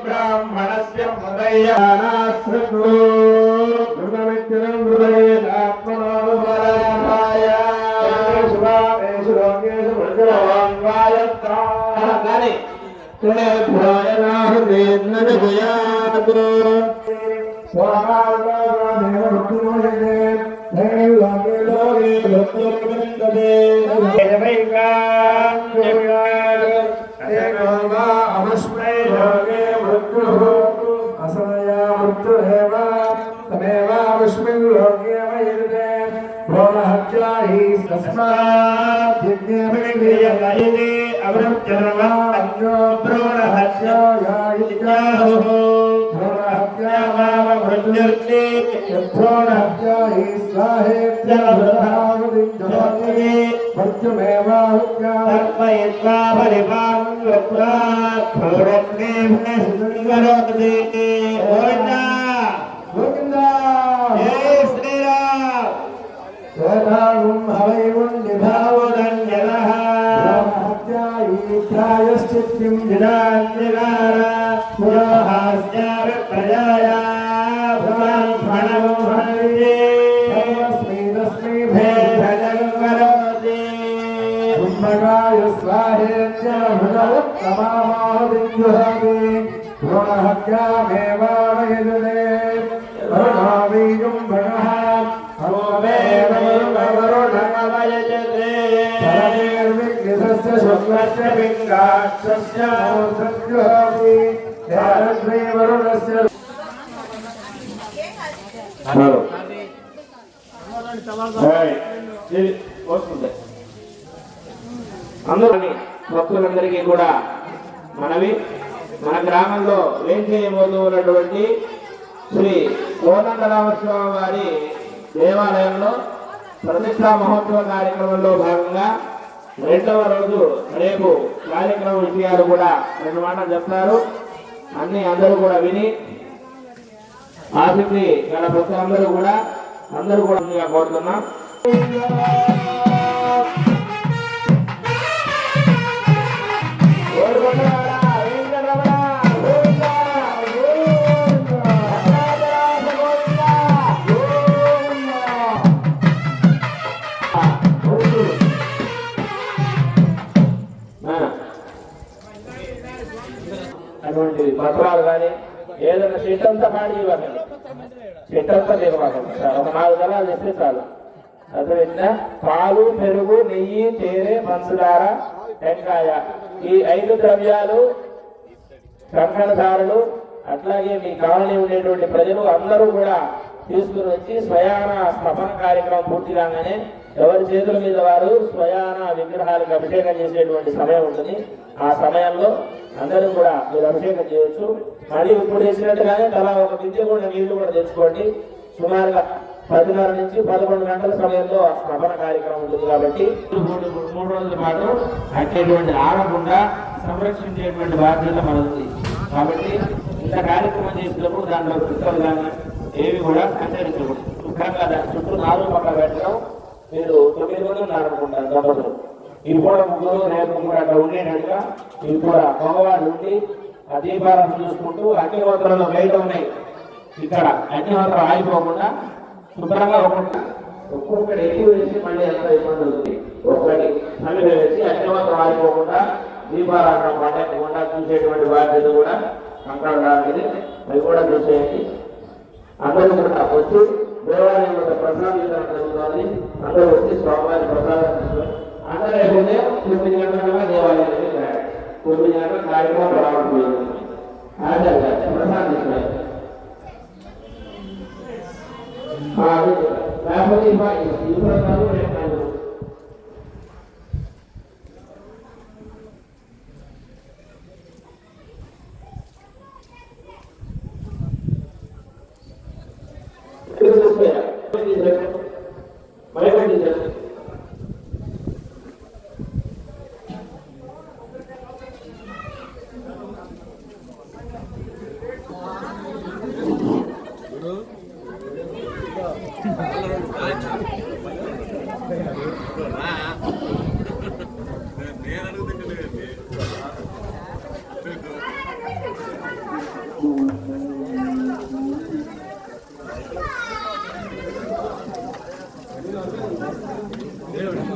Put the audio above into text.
ब्राह्मणस्य हृदयानाश्रितो धृतमित्यं हृदयेनात्मनोपराय शुभावेषु लोकेषु वज्रवान्वायत्राणि तेभ्योयनाहृदेन्नजयात् स्वाहादेवभक्तिमोषते लोके लोके भक्तिर्विन्दते अमस्मै लोके मृत्युः असमया मृत्युरेव तमेवास्मिन् लोके वैर्ते भ्रूणहत्या हि तस्मात् यज्ञेभिर्यजयते अवृत्यर्वा अन्यो भ्रूणहत्याया इत्याहुः भ्रूणहत्या वावमृत्युर्ते भ्रूणहत्या हि स्वाहेत्यवृतावृतिञ्जते मृत्युमेवाहुत्या कर्मयित्वा परिपां यत्रा भूरग्नेभ्यः गोविन्दा जय श्रीराम स्वधानुं हवैवुण्डिभावोदञ्जनः ब्रह्महत्यायित्रायश्चित्तिं जिदाञ्जगार पुरोहास्याविप्रजाया ब्रह्मणं हरिये तस्मै भेदजन्मरोति ब्रह्मकाय स्वाहेत्यभुजवत्तमामादिजुहति भ्रूणहत्यामेवावयजते भृणावीजुम्भणः हवमेवरुणवयजते परमेर्विघ्नस्य शुक्लस्य पिङ्गाक्षस्य मोक्षजुहति ध्यानद्वैवरुणस्य అందరినీ భక్తులందరికీ కూడా మనవి మన గ్రామంలో వేంచేయబోతూ ఉన్నటువంటి శ్రీ కోదండరామస్వామి వారి దేవాలయంలో ప్రతిష్టా మహోత్సవ కార్యక్రమంలో భాగంగా రెండవ రోజు రేపు కార్యక్రమ విషయాలు కూడా 2 మాటలు చెప్తారు. అన్ని అందరూ కూడా విని ఆసక్తి గల భక్తులందరూ కూడా కోరుతున్నాం. అటువంటి పత్రాలు కానీ ఏదైనా చెట్టంతా పాడి ఇవ్వకండి, చెట్టంతా తినవాకండి. ఒక 4 దళాలు తెస్తే చాలు. అదేవిధంగా పాలు, పెరుగు, నెయ్యి, తేనె, పంచదార, టెంకాయ ఈ 5 ద్రవ్యాలు కంకణదారులు అట్లాగే మీ కాలనీ ఉండేటువంటి ప్రజలు అందరూ కూడా తీసుకుని వచ్చి స్వయాన స్థపన కార్యక్రమం పూర్తి కాగానే ఎవరి చేతుల మీద వారు స్వయాన విగ్రహాలకు అభిషేకం చేసేటువంటి సమయం ఉంటుంది. ఆ సమయంలో అందరూ కూడా మీరు అభిషేకం చేయొచ్చు. మళ్ళీ ఇప్పుడు వేసినట్టుగానే తలా ఒక విద్య కూడా నీళ్లు కూడా తెచ్చుకోండి. సుమారుగా 10:30 నుంచి 11 గంటల సమయంలో స్థపన కార్యక్రమం ఉంటుంది. కాబట్టి 3 రోజుల పాటు అట్టేటువంటి ఆడకుండా సంరక్షించేటువంటి బాధ్యత మనది. కాబట్టి ఇంత కార్యక్రమం చేసినప్పుడు దాంట్లో కుక్కలు కానీ ఏవి కూడా సంచరించకూడదు. శుభ్రంగా దాని చుట్టూ 4 పక్కల పెట్టడం. మీరు 9 మంది ఉన్నారనుకుంటారు దంపతులు. ఇవి కూడా ముగ్గురు రేపు ముగ్గురు అట్లా ఉండేటట్టుగా ఇవి కూడా మగవారు ఉండి ఆ దీపాలను చూసుకుంటూ అగ్నిహోత్రంలో బయట ఉన్నాయి. ఇక్కడ అగ్నిహోత్రం ఆగిపోకుండా శుభ్రంగా ఒక్కొక్కటి ఎక్కువ వేసి మళ్ళీ ఎంత ఇబ్బంది అవుతుంది. ఒక్కటి నలుగు వేసి అగ్నిహోత్రం ఆగిపోకుండా దీపారాధన పండకుండా చూసేటువంటి బాధ్యత కూడా కంకణదారుడిది. అవి కూడా చూసేయండి. అందరూ కూడా వచ్చి దేవాలయంలో ప్రసాదం జరుగుతుంది. అందరూ వచ్చి స్వామివారి ప్రసాదం తీసుకొని అందరూ అయిపోతే 9 గంటలుగా దేవాలయానికి 9 గంటల కార్యక్రమం ప్రారంభమైంది. ప్రసాదం తీసుకున్నారు. లేకపోతే ఈ ప్రసాదం రేపు నేను అడుగుతుంటే దేవుడు